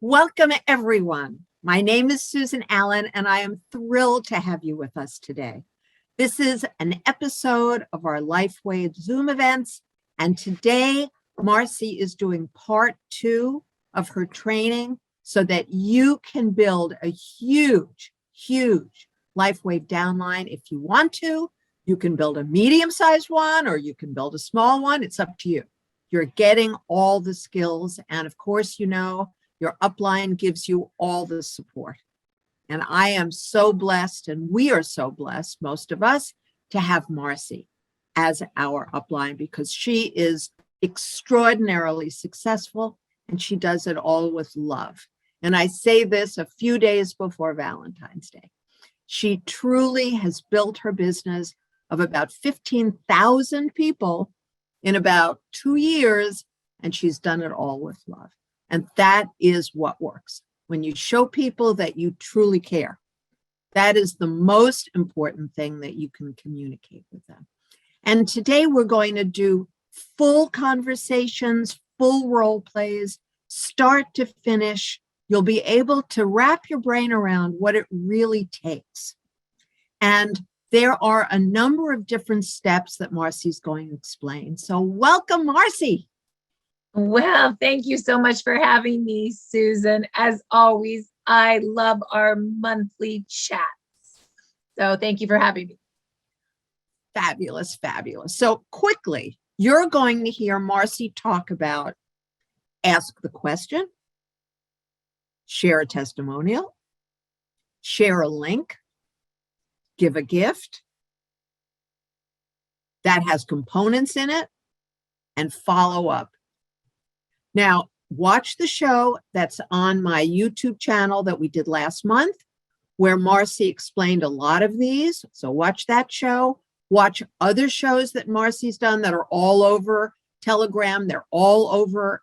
Welcome, everyone. My name is Susan Allan, and I am thrilled to have you with us today. This is an episode of our Lifewave Zoom events, and today Marci is doing part 2 of her training so that you can build a huge Lifewave downline if you want to. You can build a medium-sized one or you can build a small one. It's up to you. You're getting all the skills, and of course, your upline gives you all the support. And I am so blessed, and we are so blessed, most of us, to have Marci as our upline because she is extraordinarily successful and she does it all with love. And I say this a few days before Valentine's Day. She truly has built her business of about 15,000 people in about 2 years, and she's done it all with love. And that is what works. When you show people that you truly care, that is the most important thing that you can communicate with them. And today we're going to do full conversations, full role plays, start to finish. You'll be able to wrap your brain around what it really takes. And there are a number of different steps that Marci's going to explain. So welcome, Marci. Well, thank you so much for having me, Susan. As always, I love our monthly chats. So thank you for having me. Fabulous, fabulous. So quickly, you're going to hear Marci talk about ask the question, share a testimonial, share a link, give a gift that has components in it, and follow up. Now, watch the show that's on my YouTube channel that we did last month, where Marci explained a lot of these. So watch that show. Watch other shows that Marci's done that are all over Telegram. They're all over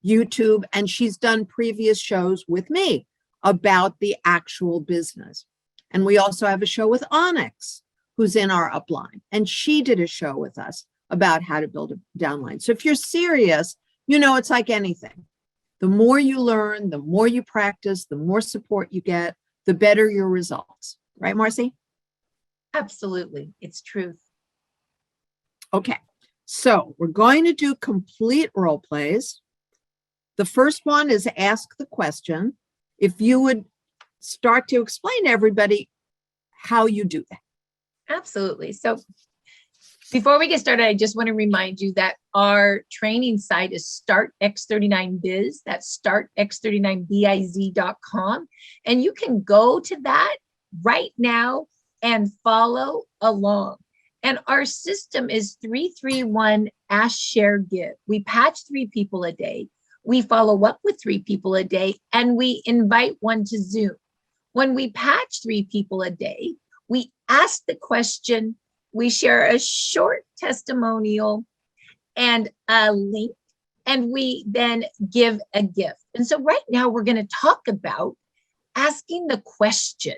YouTube. And she's done previous shows with me about the actual business. And we also have a show with Onyx, who's in our upline. And she did a show with us about how to build a downline. So if you're serious, it's like anything. The more you learn, the more you practice, the more support you get, the better your results. Right, Marci? Absolutely. It's truth. Okay. So we're going to do complete role plays. The first one is ask the question. If you would start to explain to everybody how you do that. Absolutely. So before we get started, I just want to remind you that our training site is startx39biz. That's startx39biz.com. And you can go to that right now and follow along. And our system is 331 Ask, Share, Give. We patch 3 people a day. We follow up with 3 people a day, and we invite one to Zoom. When we patch 3 people a day, we ask the question, we share a short testimonial and a link, and we then give a gift. And so right now we're going to talk about asking the question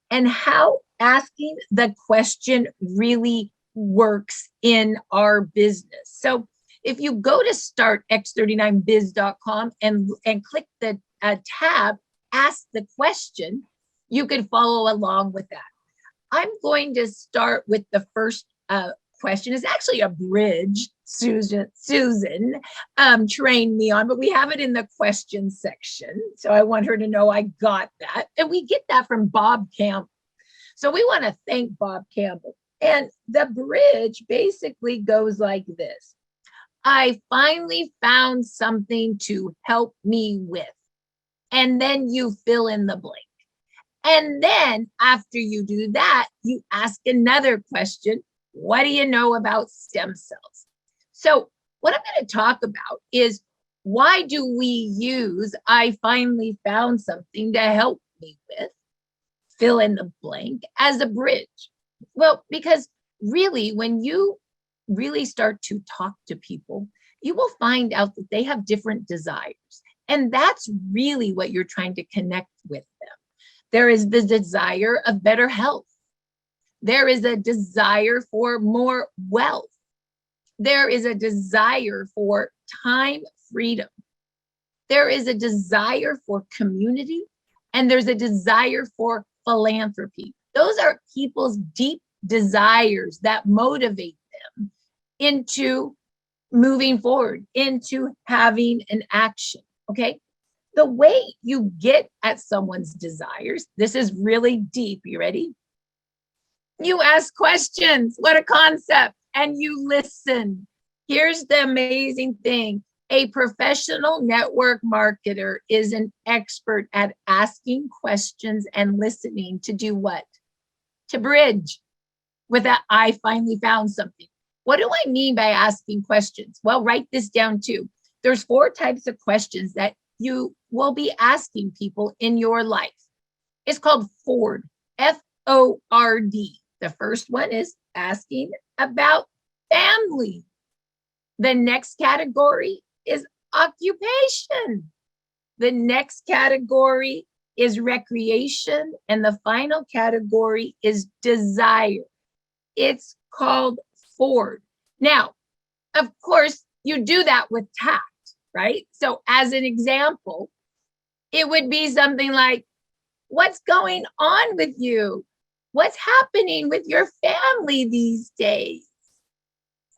and how asking the question really works in our business. So if you go to startx39biz.com and click the tab, ask the question, you can follow along with that. I'm going to start with the first question. It's actually a bridge Susan trained me on, but we have it in the question section. So I want her to know I got that. And we get that from Bob Campbell. So we want to thank Bob Campbell. And the bridge basically goes like this. I finally found something to help me with. And then you fill in the blank. And then after you do that, you ask another question. What do you know about stem cells? So what I'm going to talk about is why do we use I finally found something to help me with, fill in the blank, as a bridge? Well, because really, when you really start to talk to people, you will find out that they have different desires. And that's really what you're trying to connect with them. There is the desire of better health. There is a desire for more wealth. There is a desire for time freedom. There is a desire for community, and there's a desire for philanthropy. Those are people's deep desires that motivate them into moving forward, into having an action. Okay. The way you get at someone's desires, this is really deep. You ready? You ask questions. What a concept. And you listen. Here's the amazing thing. A professional network marketer is an expert at asking questions and listening to do what? To bridge with that. I finally found something. What do I mean by asking questions? Well, write this down too. There's 4 types of questions that you will be asking people in your life. It's called Ford, F-O-R-D. The first one is asking about family. The next category is occupation. The next category is recreation. And the final category is desire. It's called Ford. Now, of course, you do that with tact, right? So as an example, it would be something like, what's going on with you? What's happening with your family these days?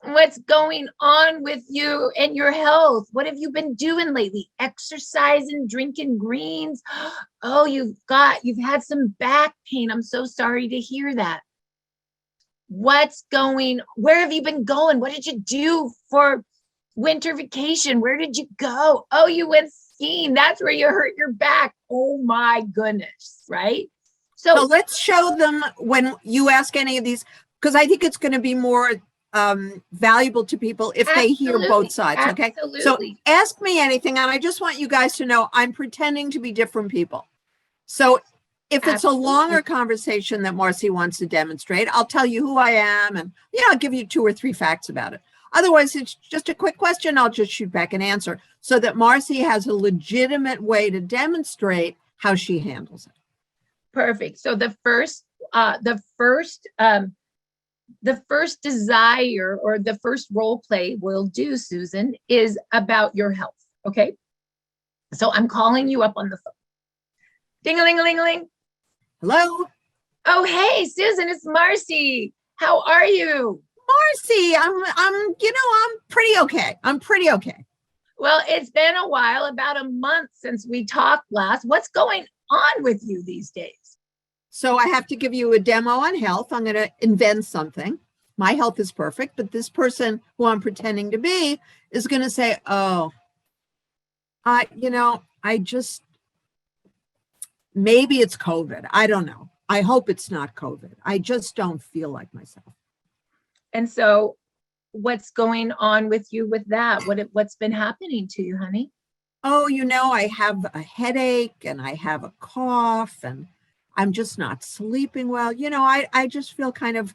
What's going on with you and your health? What have you been doing lately? Exercising, drinking greens? Oh, you've had some back pain. I'm so sorry to hear that. Where have you been going? What did you do for winter vacation? Where did you go? Oh, you went skiing. That's where you hurt your back. Oh my goodness, right? So let's show them when you ask any of these, because I think it's going to be more valuable to people if they hear both sides. Okay. Absolutely. So ask me anything. And I just want you guys to know I'm pretending to be different people. So if it's a longer conversation that Marci wants to demonstrate, I'll tell you who I am and I'll give you 2 or 3 facts about it. Otherwise, it's just a quick question. I'll just shoot back an answer so that Marci has a legitimate way to demonstrate how she handles it. Perfect. So the first desire or the first role play we'll do, Susan, is about your health. Okay. So I'm calling you up on the phone. Ding-a-ling-a-ling-a-ling. Hello. Oh, hey, Susan, it's Marci. How are you? Marci, I'm pretty okay. I'm pretty okay. Well, it's been a while, about a month since we talked last. What's going on with you these days? So I have to give you a demo on health. I'm going to invent something. My health is perfect, but this person who I'm pretending to be is going to say, maybe it's COVID. I don't know. I hope it's not COVID. I just don't feel like myself. And so what's going on with you with that? What's been happening to you, honey? Oh, I have a headache and I have a cough and I'm just not sleeping well. I just feel kind of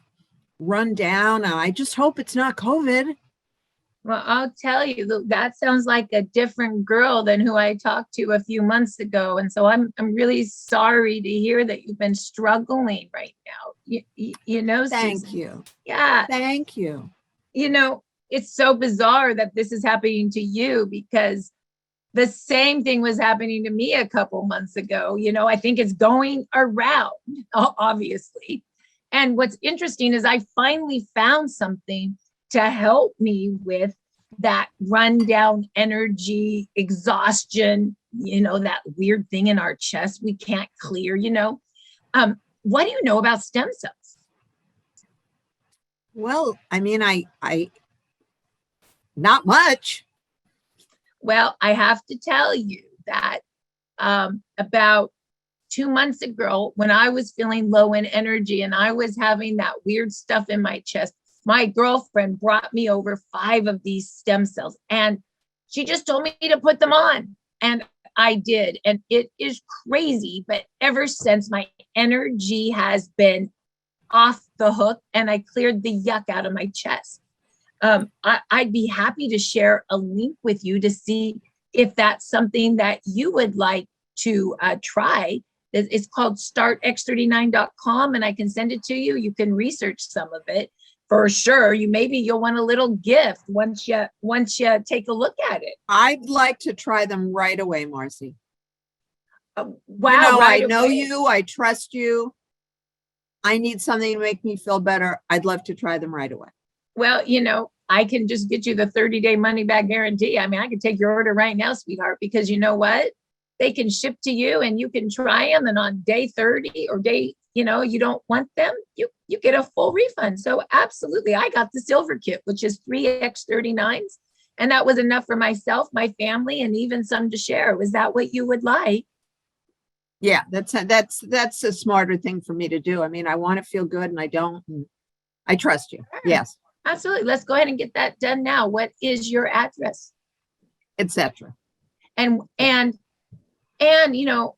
run down. And I just hope it's not COVID. Well, I'll tell you, that sounds like a different girl than who I talked to a few months ago. And so I'm really sorry to hear that you've been struggling right now. Thank Susan. you. Yeah. Thank you. It's so bizarre that this is happening to you because the same thing was happening to me a couple months ago. I think it's going around, obviously. And what's interesting is I finally found something to help me with that rundown energy, exhaustion, that weird thing in our chest we can't clear, What do you know about stem cells? Well, I not much. Well, I have to tell you that about 2 months ago, when I was feeling low in energy and I was having that weird stuff in my chest, my girlfriend brought me over 5 of these stem cells and she just told me to put them on. And I did. And it is crazy. But ever since, my energy has been off the hook and I cleared the yuck out of my chest. I'd be happy to share a link with you to see if that's something that you would like to try. It's called startx39.com and I can send it to you. You can research some of it. For sure. You'll want a little gift once you take a look at it. I'd like to try them right away, Marci. Wow, right I know away. you, I trust you. I need something to make me feel better. I'd love to try them right away. Well, I can just get you the 30-day money back guarantee. I mean, I can take your order right now, sweetheart, because you know what? They can ship to you and you can try them. And on day 30 or day, you don't want them, you get a full refund. So absolutely. I got the silver kit, which is 3X39s. And that was enough for myself, my family, and even some to share. Was that what you would like? Yeah, that's a smarter thing for me to do. I mean, I want to feel good and I don't. And I trust you. Yes. Absolutely. Let's go ahead and get that done now. What is your address? Etc. And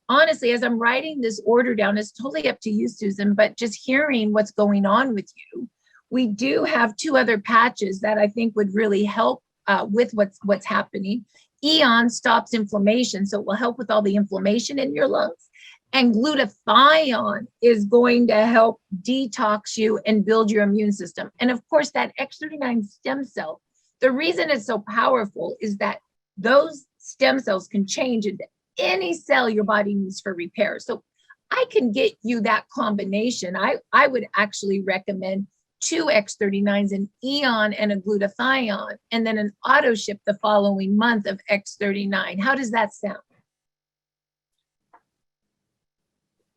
honestly, as I'm writing this order down, it's totally up to you, Susan, but just hearing what's going on with you, we do have 2 other patches that I think would really help with what's happening. Eon stops inflammation, so it will help with all the inflammation in your lungs. And glutathione is going to help detox you and build your immune system. And of course, that X39 stem cell, the reason it's so powerful is that those stem cells can change into any cell your body needs for repair. So I can get you that combination. I would actually recommend 2 X39s, an Eon and a glutathione, and then an auto ship the following month of X39. How does that sound?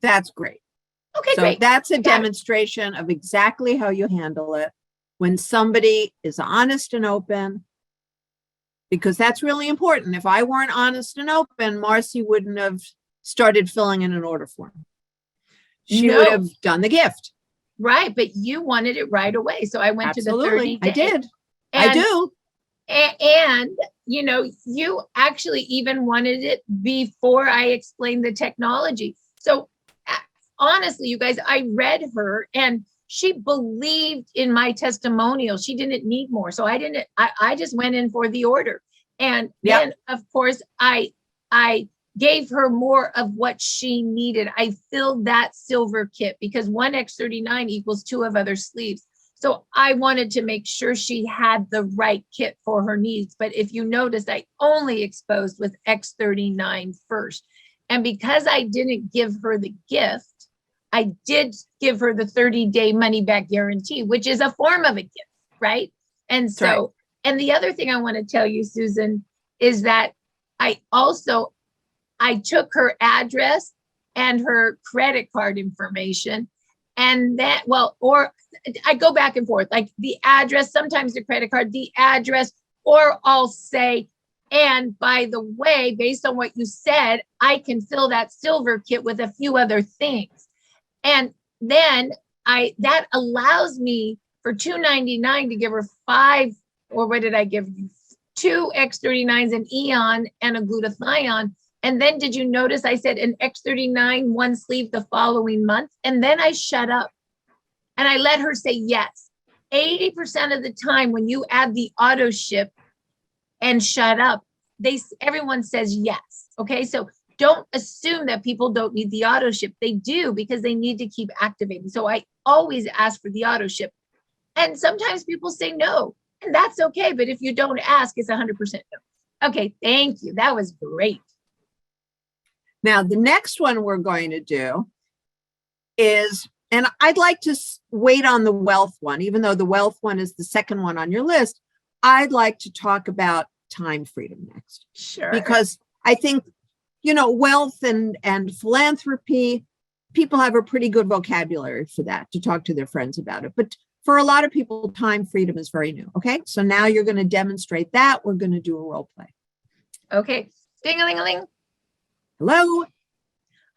That's great. Okay, so great. That's a demonstration of exactly how you handle it when somebody is honest and open, because that's really important. If I weren't honest and open, Marci wouldn't have started filling in an order form. She would have done the gift. Right, but you wanted it right away. So I went Absolutely. to the 30 day. I did. I do. And, you actually even wanted it before I explained the technology. So honestly, you guys, I read her and she believed in my testimonial. She didn't need more. So I just went in for the order. And then of course I gave her more of what she needed. I filled that silver kit because 1 X39 equals 2 of other sleeves. So I wanted to make sure she had the right kit for her needs. But if you noticed, I only exposed with X39 first. And because I didn't give her the gift, I did give her the 30-day money back guarantee, which is a form of a gift, right? And so, right. And the other thing I want to tell you, Susan, is that I took her address and her credit card information, and or I go back and forth, like the address, sometimes the credit card, the address, or I'll say, and by the way, based on what you said, I can fill that silver kit with a few other things. And then that allows me for $2.99 to give her 5, or what did I give you? 2 X39s, an Eon and a glutathione. And then did you notice I said an X39, 1 sleeve the following month? And then I shut up and I let her say yes. 80% of the time when you add the auto ship and shut up, everyone says yes. Okay, so don't assume that people don't need the auto ship. They do, because they need to keep activating. So I always ask for the auto ship. And sometimes people say no, and that's okay. But if you don't ask, it's 100% no. Okay, thank you. That was great. Now, the next one we're going to do is, and I'd like to wait on the wealth one, even though the wealth one is the second one on your list. I'd like to talk about time freedom next. Sure. Because I think, wealth and philanthropy, people have a pretty good vocabulary for that, to talk to their friends about it. But for a lot of people, time freedom is very new. Okay. So now you're going to demonstrate that. We're going to do a role play. Okay. Ding-a-ling-a-ling. Hello.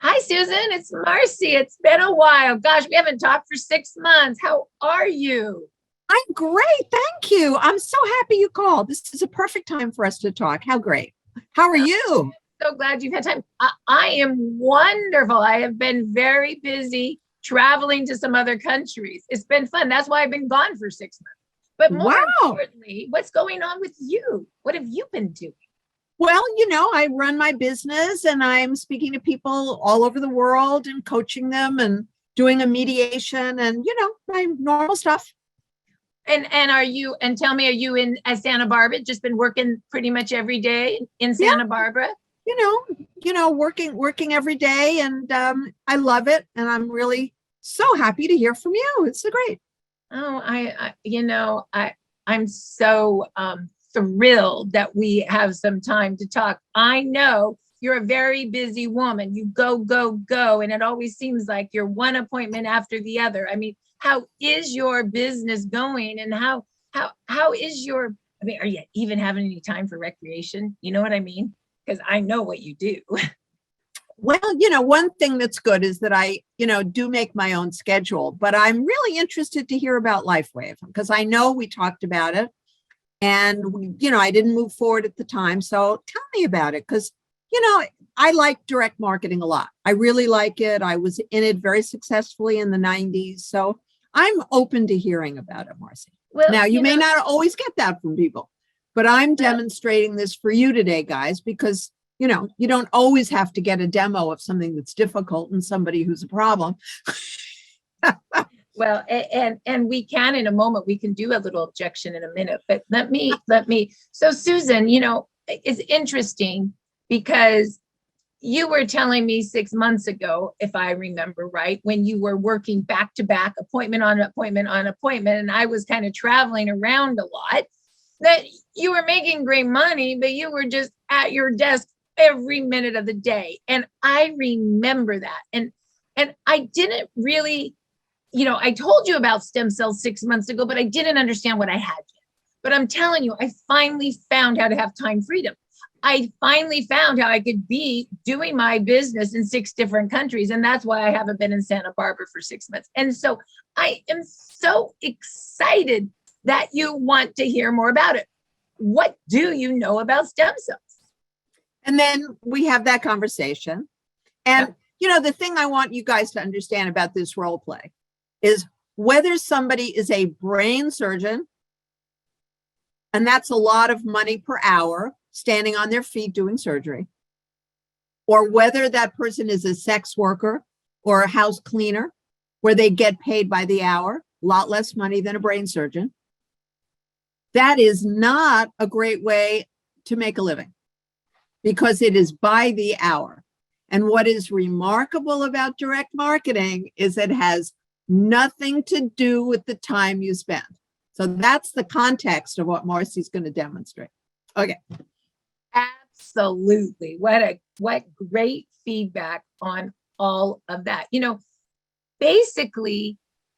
Hi, Susan. It's Marci. It's been a while. Gosh, we haven't talked for 6 months. How are you? I'm great. Thank you. I'm so happy you called. This is a perfect time for us to talk. How great. How are you? So glad you've had time. I am wonderful. I have been very busy traveling to some other countries. It's been fun. That's why I've been gone for 6 months. But more importantly, what's going on with you? What have you been doing? Well, I run my business and I'm speaking to people all over the world and coaching them and doing a mediation and, my normal stuff. And tell me, are you in Santa Barbara? Just been working pretty much every day in Yeah, Santa Barbara? working every day, and I love it, and I'm really so happy to hear from you. It's so great. Oh, I'm so thrilled that we have some time to talk. I know you're a very busy woman. You go, go, go, and it always seems like you're one appointment after the other. I mean, how is your business going, and how is your? I mean, are you even having any time for recreation? You know what I mean? Because I know what you do. Well, one thing that's good is that I, do make my own schedule, but I'm really interested to hear about Lifewave because I know we talked about it and, I didn't move forward at the time. So tell me about it because, I like direct marketing a lot. I really like it. I was in it very successfully in the 90s. So I'm open to hearing about it, Marci. Well, now, you may not always get that from people, but I'm well, demonstrating this for you today, guys, because you don't always have to get a demo of something that's difficult and somebody who's a problem. well, and we can in a moment, we can do a little objection in a minute, but let me, so Susan, it's interesting because you were telling me 6 months ago, if I remember right, when you were working back to back, appointment on appointment on appointment, and I was kind of traveling around a lot, that you were making great money, but you were just at your desk every minute of the day. And I remember that. And I didn't really, I told you about stem cells 6 months ago, but I didn't understand what I had yet. But I'm telling you, I finally found how to have time freedom. I finally found how I could be doing my business in 6 different countries. And that's why I haven't been in Santa Barbara for 6 months. And so I am so excited that you want to hear more about it. What do you know about stem cells? And then we have that conversation. And, the thing I want you guys to understand about this role play is whether somebody is a brain surgeon, and that's a lot of money per hour, standing on their feet doing surgery, or whether that person is a sex worker or a house cleaner, where they get paid by the hour, a lot less money than a brain surgeon. That is not a great way to make a living because it is by the hour. And what is remarkable about direct marketing is it has nothing to do with the time you spend. So that's the context of what Marci's going to demonstrate. Okay. Absolutely. What great feedback on all of that. Basically,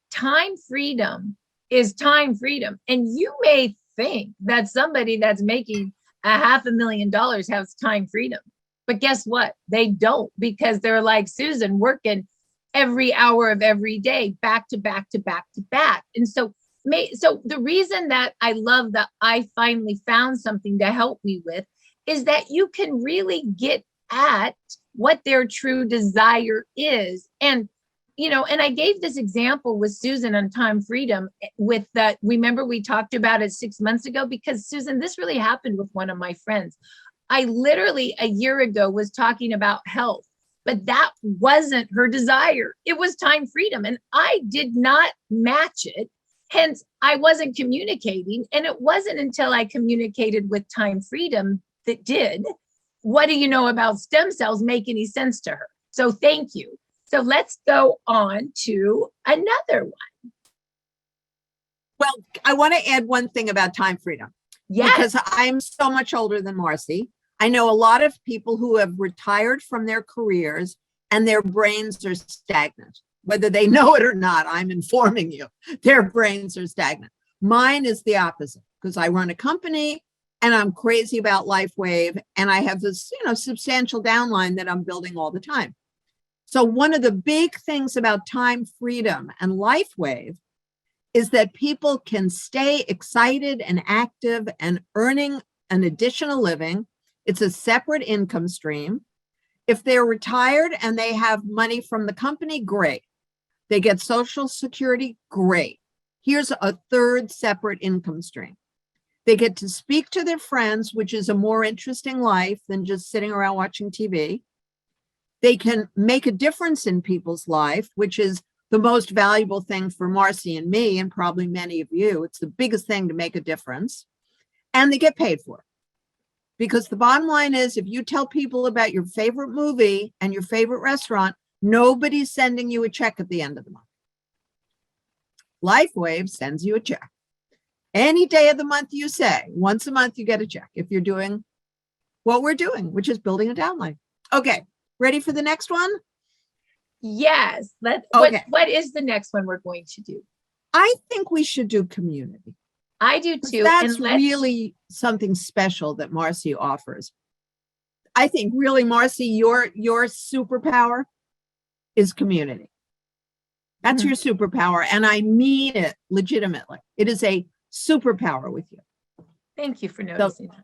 time freedom is time freedom. And you may think that somebody that's making $500,000 has time freedom. But guess what? They don't, because they're like Susan, working every hour of every day, back to back to back to back. And so the reason that I love that I finally found something to help me with is that you can really get at what their true desire is. And I gave this example with Susan on time freedom with that. Remember, we talked about it 6 months ago, because Susan, this really happened with one of my friends. I literally a year ago was talking about health, but that wasn't her desire. It was time freedom. And I did not match it. Hence, I wasn't communicating. And it wasn't until I communicated with time freedom that did. What do you know about stem cells make any sense to her? So thank you. So let's go on to another one. Well, I want to add one thing about time freedom. Yes. Because I'm so much older than Marci. I know a lot of people who have retired from their careers and their brains are stagnant. Whether they know it or not, I'm informing you, their brains are stagnant. Mine is the opposite, because I run a company and I'm crazy about Lifewave, and I have this, substantial downline that I'm building all the time. So one of the big things about time freedom and Lifewave is that people can stay excited and active and earning an additional living. It's a separate income stream. If they're retired and they have money from the company, great. They get Social Security, great. Here's a third separate income stream. They get to speak to their friends, which is a more interesting life than just sitting around watching TV. They can make a difference in people's life, which is the most valuable thing for Marci and me, and probably many of you. It's the biggest thing to make a difference. And they get paid for it. Because the bottom line is, if you tell people about your favorite movie and your favorite restaurant, nobody's sending you a check at the end of the month. Lifewave sends you a check. Any day of the month you say, once a month you get a check if you're doing what we're doing, which is building a downline. Okay, ready for the next one? Yes. Okay. What is the next one we're going to do? I think we should do community. I do too. That's really something special that Marci offers. I think really, Marci, your superpower is community. That's your superpower. And I mean it legitimately. It is a superpower with you. Thank you for noticing that.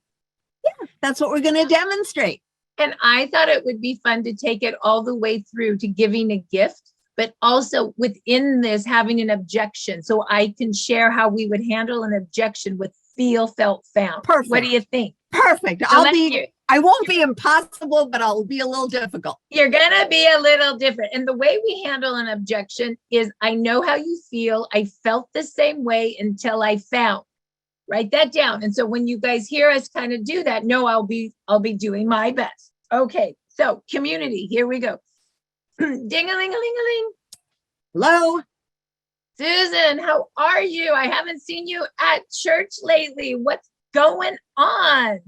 Yeah, that's what we're going to demonstrate. And I thought it would be fun to take it all the way through to giving a gift, but also within this having an objection. So I can share how we would handle an objection with feel, felt, found. Perfect. What do you think? Perfect. I won't be impossible, but I'll be a little difficult. You're going to be a little different. And the way we handle an objection is, I know how you feel. I felt the same way until I found. Write that down. And so when you guys hear us kind of do that, no, I'll be doing my best. Okay. So community, here we go. Ding-a-ling-a-ling-a-ling. Hello. Susan, how are you? I haven't seen you at church lately. What's going on?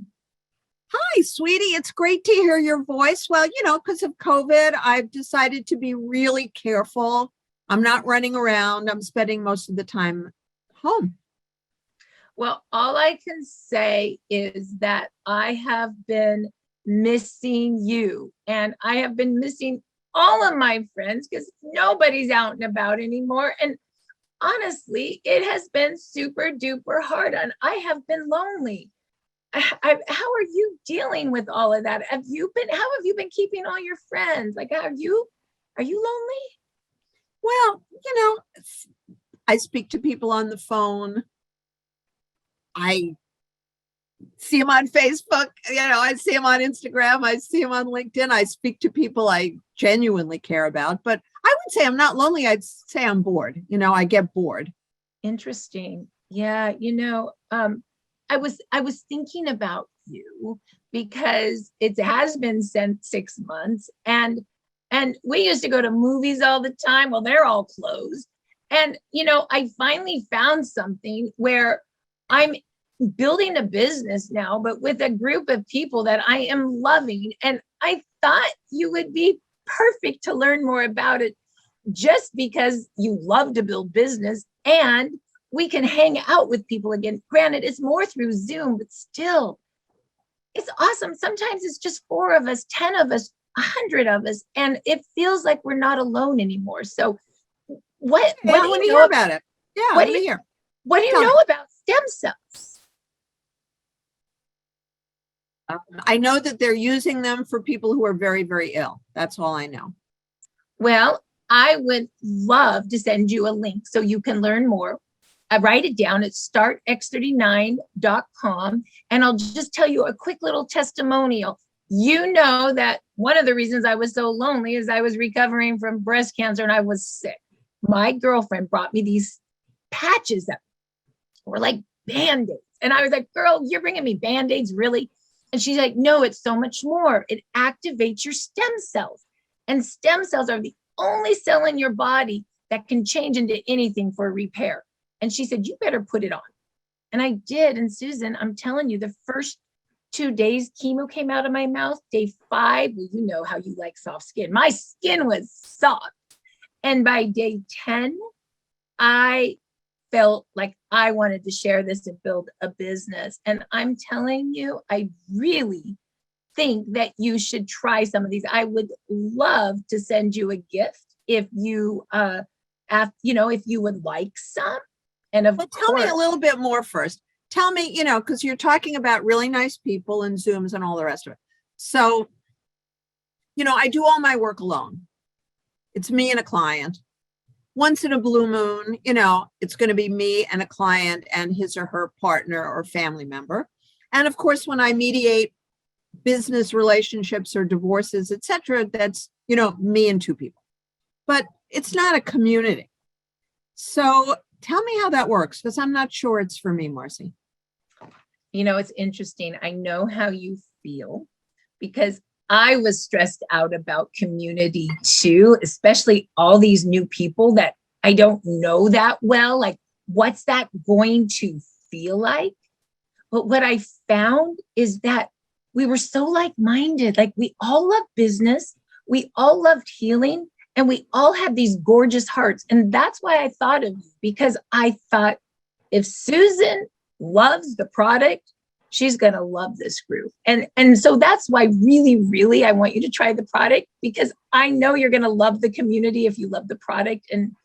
Hi, sweetie. It's great to hear your voice. Well, because of COVID, I've decided to be really careful. I'm not running around. I'm spending most of the time home. Well, all I can say is that I have been missing you, and I have been missing all of my friends because nobody's out and about anymore. And honestly, it has been super duper hard, and I have been lonely. How are you dealing with all of that? How have you been keeping all your friends? Like, are you lonely? Well, I speak to people on the phone. I see them on Facebook. I see them on Instagram. I see them on LinkedIn. I speak to people I genuinely care about, but I would say I'm not lonely. I'd say I'm bored. I get bored. Interesting. Yeah. I was thinking about you because it has been since 6 months, and we used to go to movies all the time. Well, they're all closed. And, I finally found something where I'm building a business now, but with a group of people that I am loving. And I thought you would be perfect to learn more about it just because you love to build business, and we can hang out with people again. Granted, it's more through Zoom, but still, it's awesome. Sometimes it's just 4 of us, 10 of us, 100 of us, and it feels like we're not alone anymore. So what do you know about it? Yeah, what do you know about stem cells? I know that they're using them for people who are very, very ill. That's all I know. Well, I would love to send you a link so you can learn more. I write it down at startx39.com, and I'll just tell you a quick little testimonial. You know that one of the reasons I was so lonely is I was recovering from breast cancer and I was sick. My girlfriend brought me these patches that were like Band-Aids. And I was like, girl, you're bringing me Band-Aids, really? And she's like, no, it's so much more. It activates your stem cells. And stem cells are the only cell in your body that can change into anything for repair. And she said, you better put it on. And I did. And Susan, I'm telling you, the first 2 days, chemo came out of my mouth. Day 5, well, you know how you like soft skin. My skin was soft. And by day 10, I felt like I wanted to share this and build a business. And I'm telling you, I really think that you should try some of these. I would love to send you a gift if you, if you would like some. And tell me a little bit more first. Tell me, because you're talking about really nice people and Zooms and all the rest of it. So, I do all my work alone. It's me and a client. Once in a blue moon, it's going to be me and a client and his or her partner or family member. And of course, when I mediate business relationships or divorces, etc., that's, me and 2 people. But it's not a community. So tell me how that works, because I'm not sure it's for me, Marci. It's interesting. I know how you feel because I was stressed out about community too, especially all these new people that I don't know that well. Like, what's that going to feel like? But what I found is that we were so like-minded. Like, we all love business, we all loved healing, and we all had these gorgeous hearts. And that's why I thought of you, because I thought, if Susan loves the product, she's going to love this group. And so that's why really, I want you to try the product, because I know you're going to love the community if you love the product. And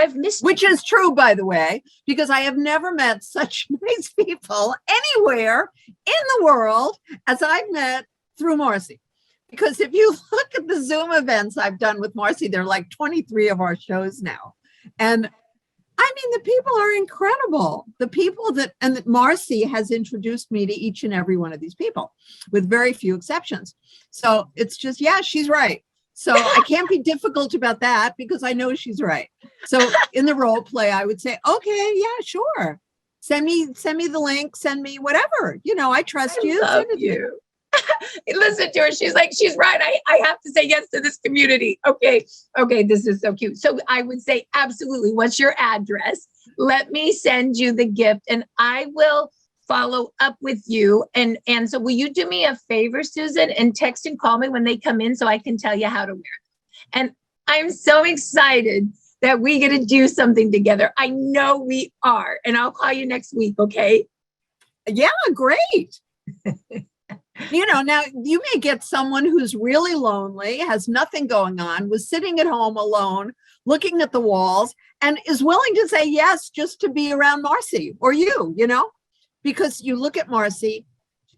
I've missed Which is true, by the way, because I have never met such nice people anywhere in the world as I've met through Marci. Because if you look at the Zoom events I've done with Marci, there are like 23 of our shows now. And I mean, the people are incredible. The people that Marci has introduced me to each and every one of these people, with very few exceptions. So it's just, yeah, she's right. So I can't be difficult about that, because I know she's right. So in the role play, I would say, okay, yeah, sure. Send me the link, send me whatever. I trust you. Love you. Listen to her. She's like, she's right. I have to say yes to this community. Okay. This is so cute. So I would say, absolutely. What's your address? Let me send you the gift, and I will follow up with you. And so will you do me a favor, Susan, and text and call me when they come in so I can tell you how to wear it? And I'm so excited that we get to do something together. I know we are. And I'll call you next week. Okay. Yeah, great. Now you may get someone who's really lonely, has nothing going on, was sitting at home alone, looking at the walls, and is willing to say yes just to be around Marci or you, because you look at Marci,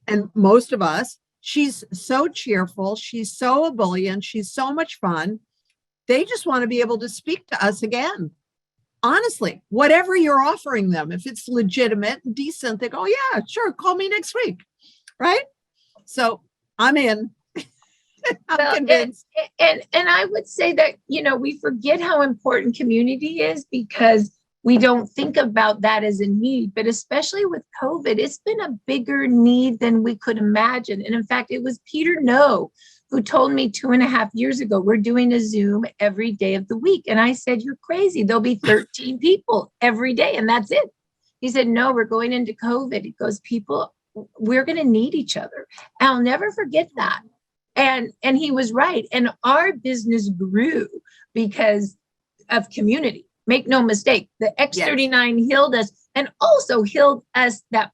and most of us, she's so cheerful, she's so ebullient, she's so much fun. They just want to be able to speak to us again. Honestly, whatever you're offering them, if it's legitimate and decent, they go, yeah, sure, call me next week. Right? So I'm in. I'm convinced. And I would say that, we forget how important community is, because we don't think about that as a need. But especially with COVID, it's been a bigger need than we could imagine. And in fact, it was Peter No who told me 2.5 years ago, we're doing a Zoom every day of the week. And I said, you're crazy. There'll be 13 people every day, and that's it. He said, no, we're going into COVID. He goes, we're going to need each other. I'll never forget that. And he was right. And our business grew because of community. Make no mistake. The X39 healed us, and also healed us that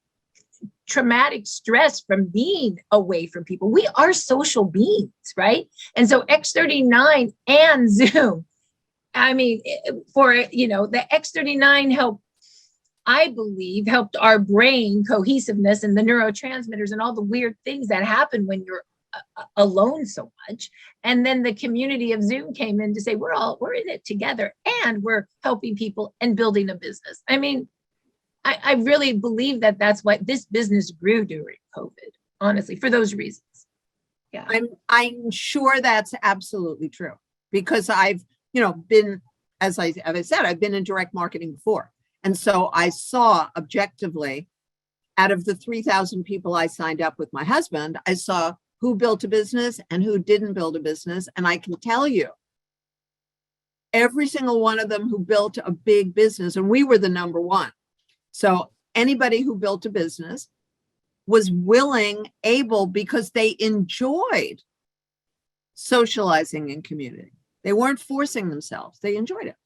traumatic stress from being away from people. We are social beings, right? And so X39 and Zoom, I mean, the X39 helped, I believe, helped our brain cohesiveness and the neurotransmitters and all the weird things that happen when you're alone so much. And then the community of Zoom came in to say, we're in it together, and we're helping people and building a business. I mean, I really believe that that's why this business grew during COVID, honestly, for those reasons. Yeah. I'm sure that's absolutely true, because I've, been, as I said, I've been in direct marketing before. And so I saw objectively, out of the 3,000 people I signed up with my husband, I saw who built a business and who didn't build a business. And I can tell you, every single one of them who built a big business, and we were the number one. So anybody who built a business was willing, able, because they enjoyed socializing in community. They weren't forcing themselves. They enjoyed it.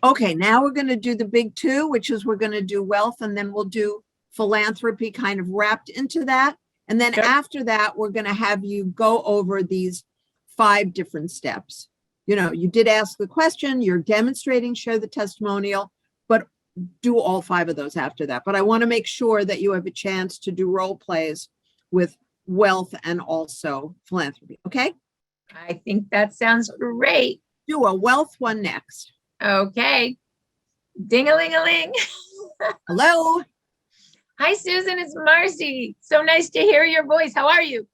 Okay, now we're going to do the big two, which is we're going to do wealth, and then we'll do philanthropy kind of wrapped into that. And then after that, we're going to have you go over these 5 different steps. You did ask the question, you're demonstrating, share the testimonial, but do all 5 of those after that. But I want to make sure that you have a chance to do role plays with wealth and also philanthropy. Okay? I think that sounds great. Do a wealth one next. Okay. Ding-a-ling-a-ling. Hello. Hi, Susan. It's Marci. So nice to hear your voice. How are you?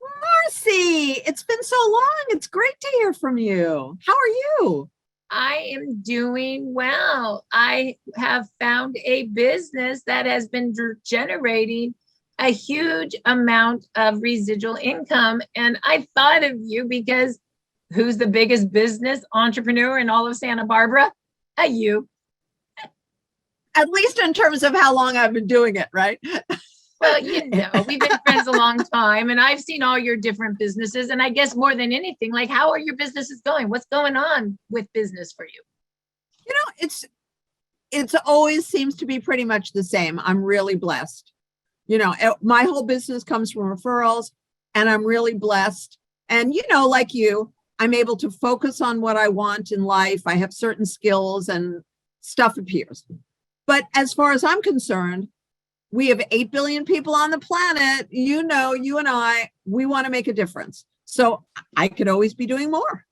Marci, it's been so long. It's great to hear from you. How are you? I am doing well. I have found a business that has been generating a huge amount of residual income. And I thought of you because who's the biggest business entrepreneur in all of Santa Barbara? You. At least in terms of how long I've been doing it, right? Well, we've been friends a long time and I've seen all your different businesses. And I guess more than anything, like, how are your businesses going? What's going on with business for you? It's always seems to be pretty much the same. I'm really blessed. My whole business comes from referrals and I'm really blessed. And, like you, I'm able to focus on what I want in life. I have certain skills and stuff appears. But as far as I'm concerned, we have 8 billion people on the planet. You and I, we want to make a difference. So I could always be doing more.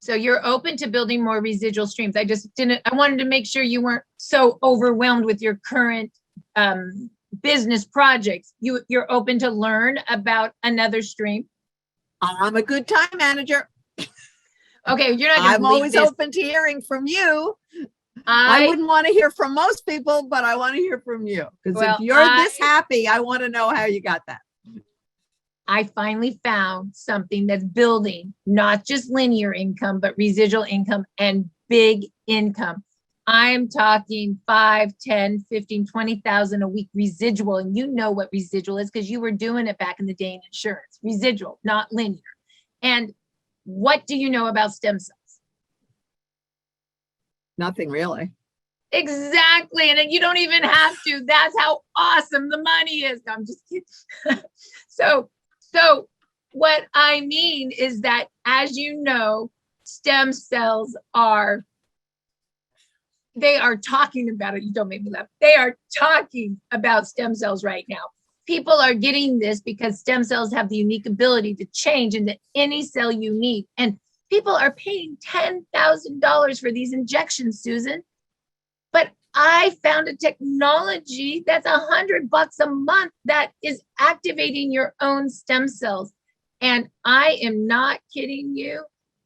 So you're open to building more residual streams. I wanted to make sure you weren't so overwhelmed with your current business projects. You're open to learn about another stream. I'm a good time manager. Okay, you're not. I'm always open to hearing from you. I wouldn't want to hear from most people, but I want to hear from you. Because if you're this happy, I want to know how you got that. I finally found something that's building not just linear income, but residual income and big income. I'm talking 5, 10, 15, 20,000 a week residual. And you know what residual is because you were doing it back in the day in insurance. Residual, not linear. And what do you know about stem cells? Nothing really. Exactly. And you don't even have to. That's how awesome the money is. No, I'm just kidding. So what I mean is that, as you know, stem cells they are talking about it. You don't make me laugh. They are talking about stem cells right now. People are getting this because stem cells have the unique ability to change into any cell you need. And people are paying $10,000 for these injections, Susan. But I found a technology that's $100 a month that is activating your own stem cells. And I am not kidding you.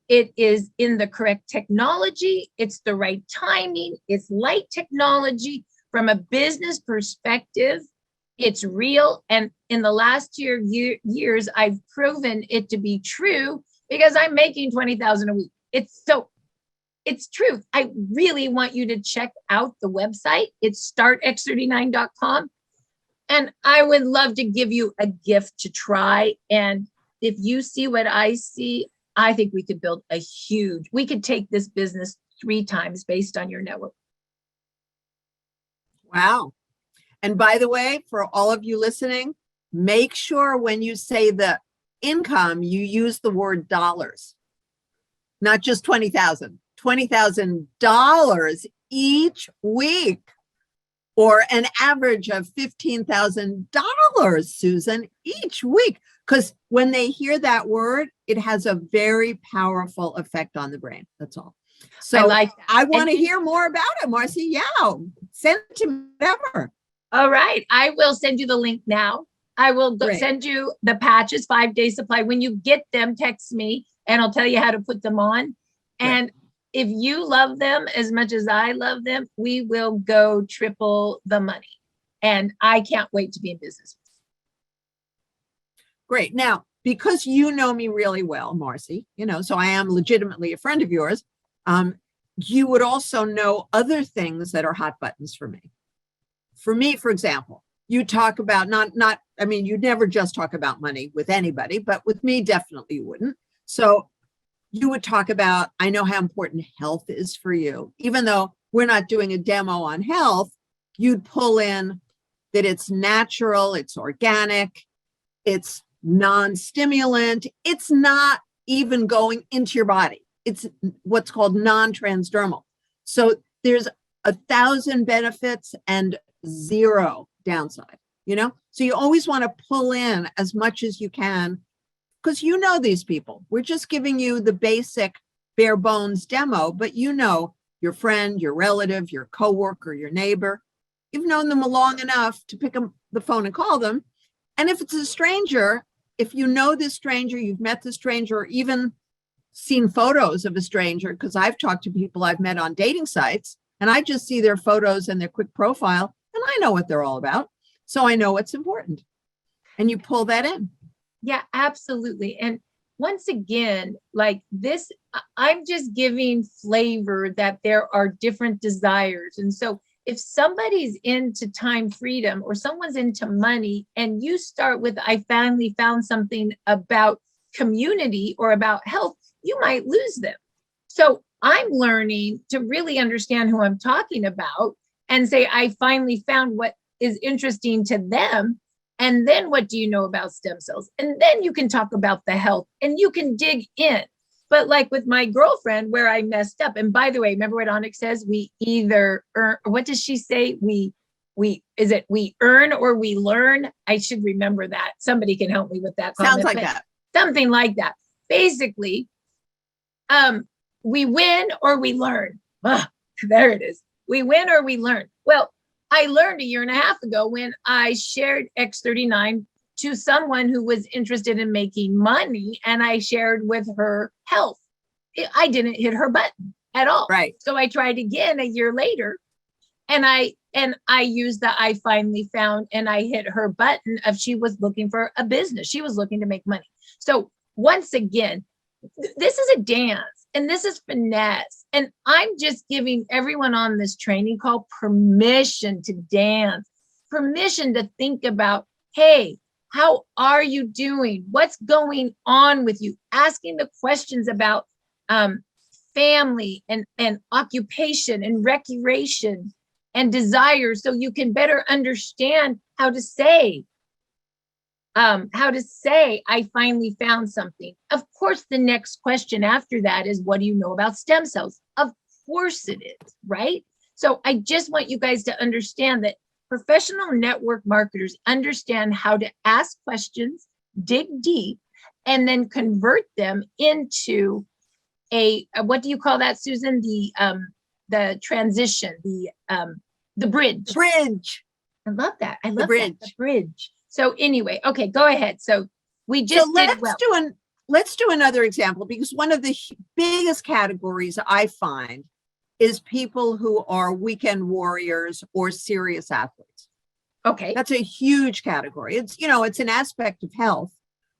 It is in the correct technology. It's the right timing. It's light technology from a business perspective. It's real. And in the last years, I've proven it to be true because I'm making $20,000 a week. It's truth. I really want you to check out the website. It's startx39.com. And I would love to give you a gift to try. And if you see what I see, I think we could we could take this business 3 times based on your network. Wow. And by the way, for all of you listening, make sure when you say the income, you use the word dollars, not just 20,000. $20,000 each week, or an average of $15,000, Susan, each week. Because when they hear that word, it has a very powerful effect on the brain. That's all. So I want to hear more about it, Marci. Yeah, send it to me, whatever. All right. I will send you the link now. I will send you the patches, 5-day supply. When you get them, text me and I'll tell you how to put them on. And if you love them as much as I love them, we will go triple the money. And I can't wait to be in business. Great. Now, because you know me really well, Marci, so I am legitimately a friend of yours. You would also know other things that are hot buttons for me. For me, for example, you talk about you'd never just talk about money with anybody, but with me, definitely you wouldn't. So you would talk about, I know how important health is for you. Even though we're not doing a demo on health, you'd pull in that it's natural, it's organic, it's non-stimulant, it's not even going into your body. It's what's called non-transdermal. So there's 1,000 benefits and 0 downside, So you always want to pull in as much as you can because these people. We're just giving you the basic bare bones demo, but your friend, your relative, your coworker, your neighbor, you've known them long enough to pick up the phone and call them. And if it's a stranger, if you know this stranger, you've met the stranger, or even seen photos of a stranger, because I've talked to people I've met on dating sites and I just see their photos and their quick profile and I know what they're all about. So I know what's important. And you pull that in. Yeah, absolutely. And once again, like this, I'm just giving flavor that there are different desires. And so if somebody's into time freedom or someone's into money and you start with, I finally found something about community or about health, you might lose them. So I'm learning to really understand who I'm talking about and say, I finally found what is interesting to them. And then what do you know about stem cells? And then you can talk about the health and you can dig in. But like with my girlfriend where I messed up, and by the way, remember what Onyx says? We either earn, what does she say? We earn or we learn? I should remember that. Somebody can help me with that. Sounds like that. Something like that. Basically, we win or we learn. There it is. We win or we learn. Well, I learned a year and a half ago when I shared X39 to someone who was interested in making money, and I shared with her health. I didn't hit her button at all. Right. So I tried again a year later, and I used the I finally found, and I hit her button of she was looking for a business. She was looking to make money. So once again, this is a dance and this is finesse. And I'm just giving everyone on this training call permission to dance, permission to think about, hey, how are you doing? What's going on with you? Asking the questions about family and occupation and recreation and desire, so you can better understand how to say, I finally found something. Of course, the next question after that is, what do you know about stem cells? Of course it is, right? So I just want you guys to understand that professional network marketers understand how to ask questions, dig deep, and then convert them into what do you call that, Susan? The transition, the bridge. Bridge. I love that. I love the bridge. that. The bridge. So anyway, okay, go ahead. So we just let's do another example, because one of the biggest categories I find is people who are weekend warriors or serious athletes. Okay. That's a huge category. It's, it's an aspect of health,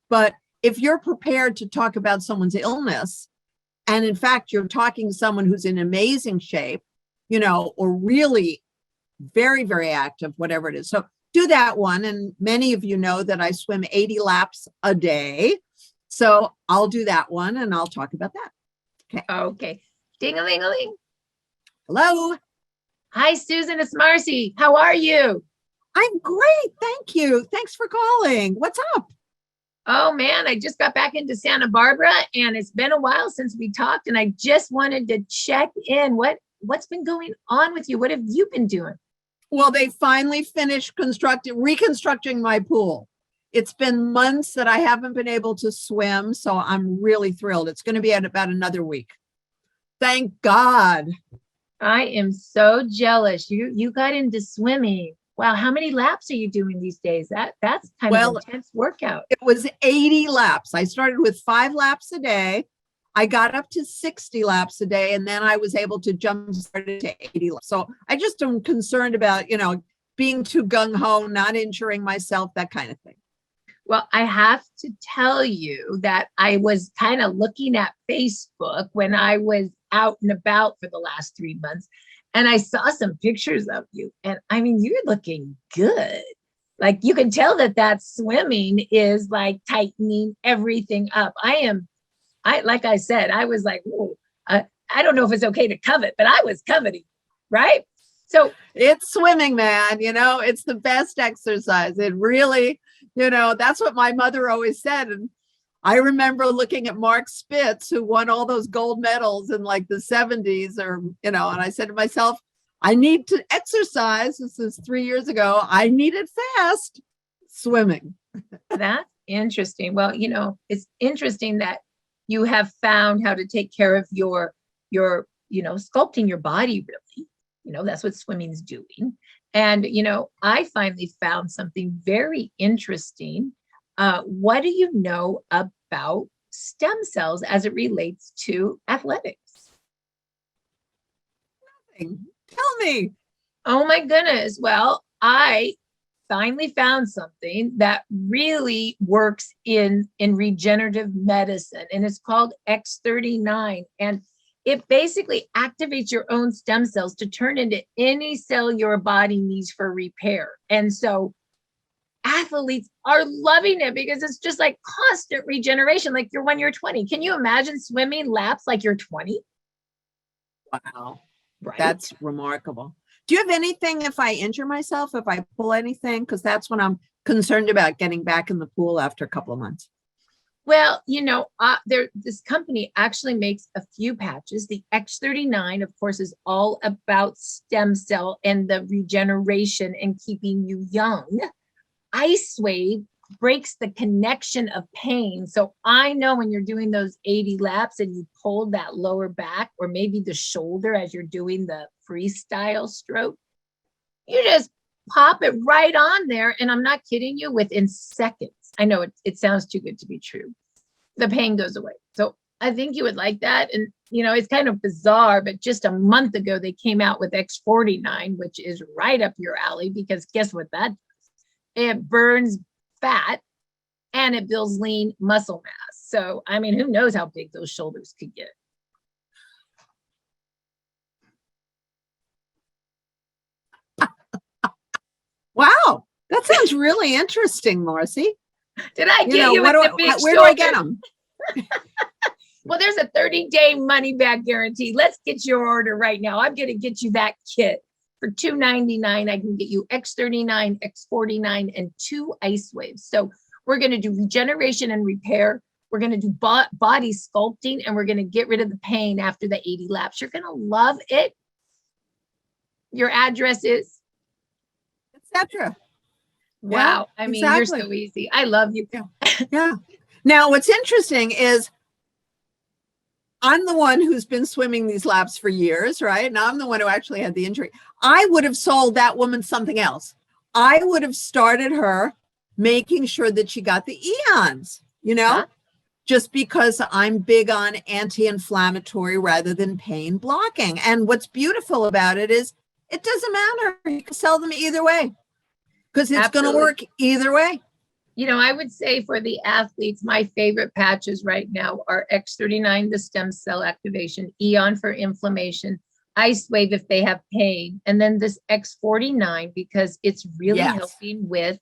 but if you're prepared to talk about someone's illness, and in fact, you're talking to someone who's in amazing shape, or really very, very active, whatever it is. So do that one. And many of you know that I swim 80 laps a day. So I'll do that one and I'll talk about that. Okay. Okay. Ding-a-ling-a-ling. Hello. Hi, Susan. It's Marci. How are you? I'm great. Thank you. Thanks for calling. What's up? Oh, man, I just got back into Santa Barbara and it's been a while since we talked. And I just wanted to check in. What's been going on with you? What have you been doing? Well, they finally finished reconstructing my pool. It's been months that I haven't been able to swim, so I'm really thrilled. It's going to be at about another week. Thank God. I am so jealous. You got into swimming. Wow, how many laps are you doing these days? That's kind of intense workout. It was 80 laps. I started with 5 laps a day. I got up to 60 laps a day, and then I was able to jump started to 80 laps. So I just am concerned about, being too gung-ho, not injuring myself, that kind of thing. Well, I have to tell you that I was kind of looking at Facebook when I was out and about for the last 3 months, and I saw some pictures of you. And I mean, you're looking good. Like, you can tell that swimming is like tightening everything up. Like I said, I was like, I don't know if it's okay to covet, but I was coveting, right? So it's swimming, man. It's the best exercise. It really, that's what my mother always said. And I remember looking at Mark Spitz, who won all those gold medals in like the 70s, and I said to myself, I need to exercise. This is 3 years ago. I need it fast. Swimming. That's interesting. Well, it's interesting that you have found how to take care of your sculpting your body, really. That's what swimming's doing. And, I finally found something very interesting what do you know about stem cells as it relates to athletics? Tell me. Oh my goodness. Well, I finally found something that really works in regenerative medicine, and it's called X39. And it basically activates your own stem cells to turn into any cell your body needs for repair. And so athletes are loving it because it's just like constant regeneration, like you're when you're 20. Can you imagine swimming laps like you're 20? Wow. Right. That's remarkable. Do you have anything if I injure myself, if I pull anything? Because that's when I'm concerned about getting back in the pool after a couple of months. Well, this company actually makes a few patches. The X39, of course, is all about stem cell and the regeneration and keeping you young. Icewave breaks the connection of pain. So I know when you're doing those 80 laps and you pull that lower back or maybe the shoulder as you're doing the freestyle stroke, you just pop it right on there. And I'm not kidding you, within seconds. I know it sounds too good to be true. The pain goes away. So I think you would like that. And, it's kind of bizarre, but just a month ago, they came out with X49, which is right up your alley because guess what that does? It burns fat and it builds lean muscle mass. So, I mean, who knows how big those shoulders could get? Wow. That sounds really interesting, Marci. Did I get you with the big where do I get them? Well, there's a 30-day money-back guarantee. Let's get your order right now. I'm going to get you that kit. For $2.99, I can get you X39, X49, and 2 Icewaves. So we're going to do regeneration and repair. We're going to do body sculpting, and we're going to get rid of the pain after the 80 laps. You're going to love it. Your address is? Etc. Wow. Yeah, I mean, exactly. You're so easy. I love you. Yeah. Now, what's interesting is I'm the one who's been swimming these laps for years, right? And I'm the one who actually had the injury. I would have sold that woman something else. I would have started her making sure that she got the eons, just because I'm big on anti-inflammatory rather than pain blocking. And what's beautiful about it is it doesn't matter. You can sell them either way because it's going to work either way. I would say for the athletes, my favorite patches right now are X39, the stem cell activation, Eon for inflammation, Icewave if they have pain, and then this X49 because it's really helping with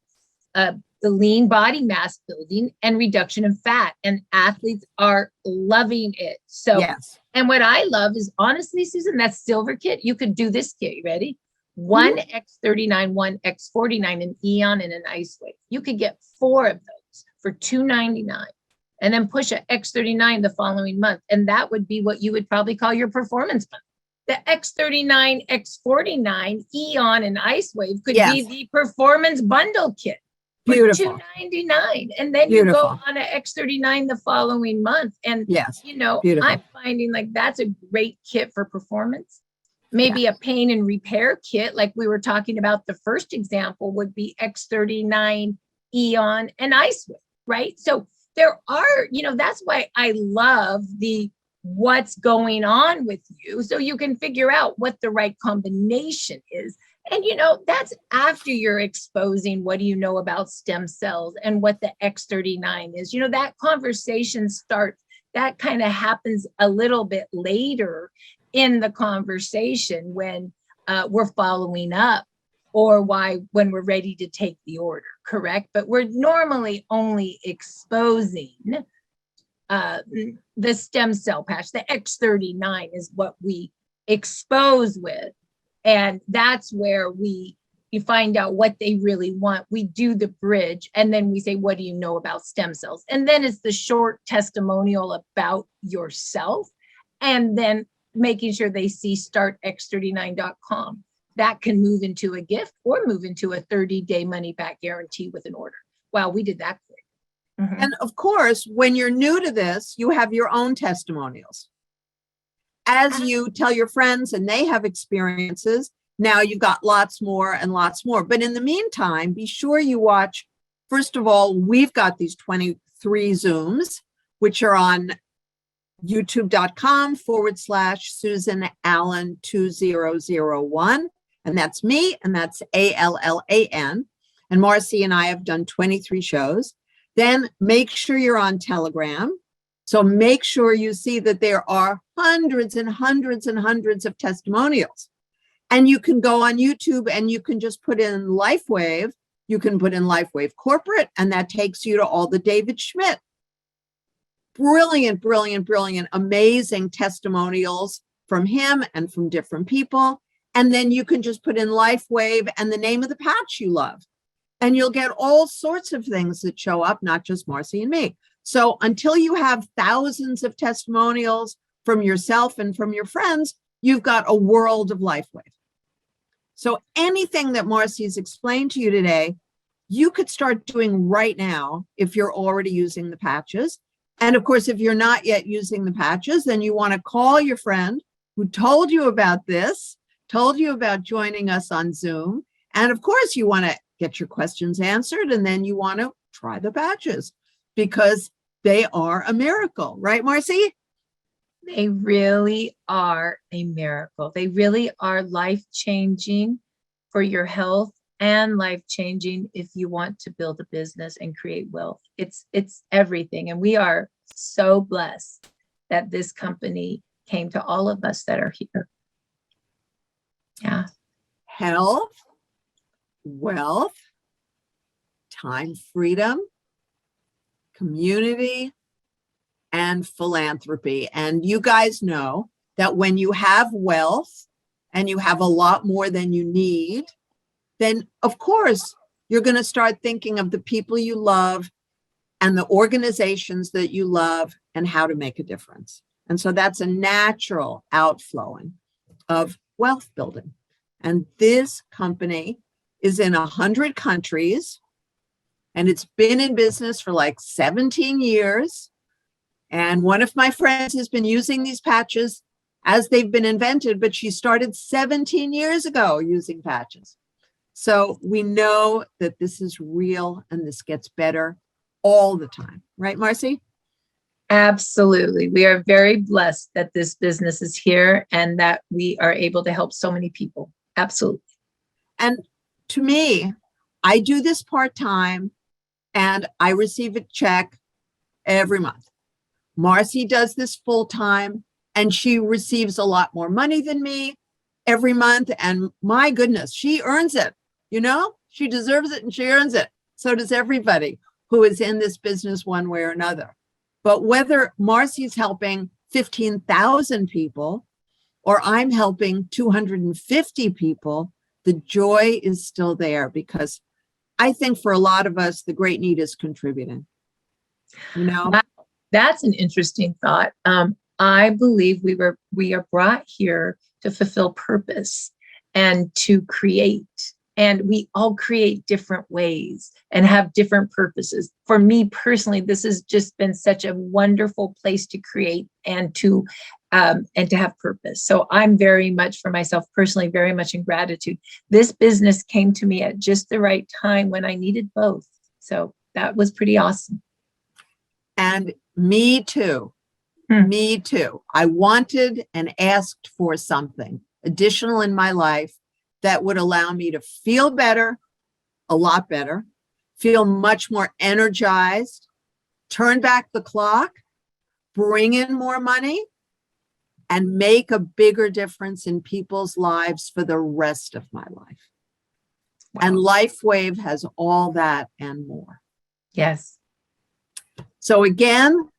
the lean body mass building and reduction of fat. And athletes are loving it. So, and what I love is honestly, Susan, that silver kit, you could do this kit. You ready? One X39, one X49, an Eon, and an Icewave. You could get 4 of those for $2.99 and then push a X39 the following month. And that would be what you would probably call your performance month. The X39, X49, Eon, and Icewave could be the performance bundle kit for $2.99. And then you go on an X39 the following month. And, I'm finding like that's a great kit for performance. Maybe a pain and repair kit, like we were talking about, the first example would be X39, Eon, and Icewave, right? So there are, that's why I love the what's going on with you. So you can figure out what the right combination is. And, that's after you're exposing what do you know about stem cells and what the X39 is. That conversation starts, that kind of happens a little bit later in the conversation when we're following up or when we're ready to take the order, correct? But we're normally only exposing the stem cell patch. The X39 is what we expose with. And that's where we find out what they really want. We do the bridge and then we say, what do you know about stem cells? And then it's the short testimonial about yourself. And then making sure they see startx39.com. That can move into a gift or move into a 30-day money back guarantee with an order. Wow, we did that quick. Mm-hmm. And of course, when you're new to this, you have your own testimonials. As you tell your friends and they have experiences, now you've got lots more and lots more. But in the meantime, be sure you watch First of all, we've got these 23 Zooms, which are on youtube.com/Susan Allan 2001. And that's me, and that's Allan. And Marci and I have done 23 shows. Then make sure you're on Telegram. So make sure you see that there are hundreds and hundreds and hundreds of testimonials. And you can go on YouTube and you can just put in Lifewave. You can put in Lifewave Corporate, and that takes you to all the David Schmidt. Brilliant, brilliant, brilliant, amazing testimonials from him and from different people. And then you can just put in Lifewave and the name of the patch you love. And you'll get all sorts of things that show up, not just Marci and me. So until you have thousands of testimonials from yourself and from your friends, you've got a world of Lifewave. So anything that Marci's explained to you today, you could start doing right now if you're already using the patches. And of course, if you're not yet using the patches, then you want to call your friend who told you about this, told you about joining us on Zoom. And of course, you want to get your questions answered, and then you want to try the patches because they are a miracle, right, Marci? They really are a miracle. They really are life-changing for your health and life-changing if you want to build a business and create wealth. It's everything. And we are so blessed that this company came to all of us that are here. Yeah. Health, wealth, time freedom, community, and philanthropy. And you guys know that when you have wealth and you have a lot more than you need, then of course you're going to start thinking of the people you love and the organizations that you love and how to make a difference. And so that's a natural outflowing of wealth building. And this company is in 100 countries, and it's been in business for like 17 years. And one of my friends has been using these patches as they've been invented, but she started 17 years ago using patches. So we know that this is real and this gets better all the time. Right, Marci? Absolutely. We are very blessed that this business is here and that we are able to help so many people. Absolutely. And to me, I do this part-time and I receive a check every month. Marci does this full-time and she receives a lot more money than me every month. And my goodness, she earns it. You know, she deserves it and she earns it. So does everybody who is in this business one way or another. But whether Marci's helping 15,000 people or I'm helping 250 people, the joy is still there because I think for a lot of us, the great need is contributing. You know? That's an interesting thought. I believe we are brought here to fulfill purpose and to create. And we all create different ways and have different purposes. For me personally, this has just been such a wonderful place to create and to have purpose. So I'm very much, for myself personally, very much in gratitude. This business came to me at just the right time when I needed both. So that was pretty awesome. And me too. Me too. I wanted and asked for something additional in my life that would allow me to feel better, a lot better, feel much more energized, turn back the clock, bring in more money, and make a bigger difference in people's lives for the rest of my life. Wow. And Lifewave has all that and more. Yes. So again,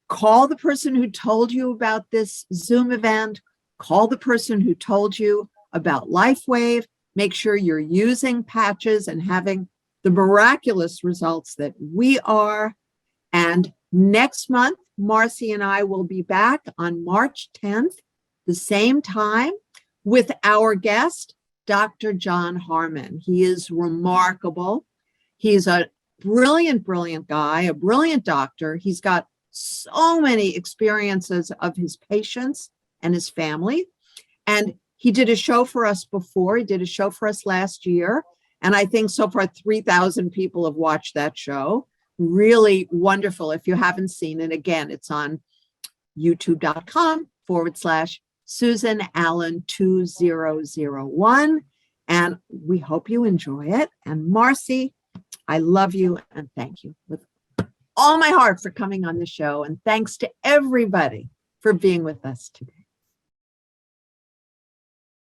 call the person who told you about this Zoom event, call the person who told you about Lifewave, make sure you're using patches and having the miraculous results that we are. And next month, Marci and I will be back on March 10th, the same time, with our guest, Dr. John Harmon. He is remarkable. He's a brilliant, brilliant guy, a brilliant doctor. He's got so many experiences of his patients and his family. And he did a show for us before. He did a show for us last year. And I think so far 3,000 people have watched that show. Really wonderful. If you haven't seen it, again, it's on youtube.com/Susan Allan 2001. And we hope you enjoy it. And Marci, I love you and thank you with all my heart for coming on the show. And thanks to everybody for being with us today.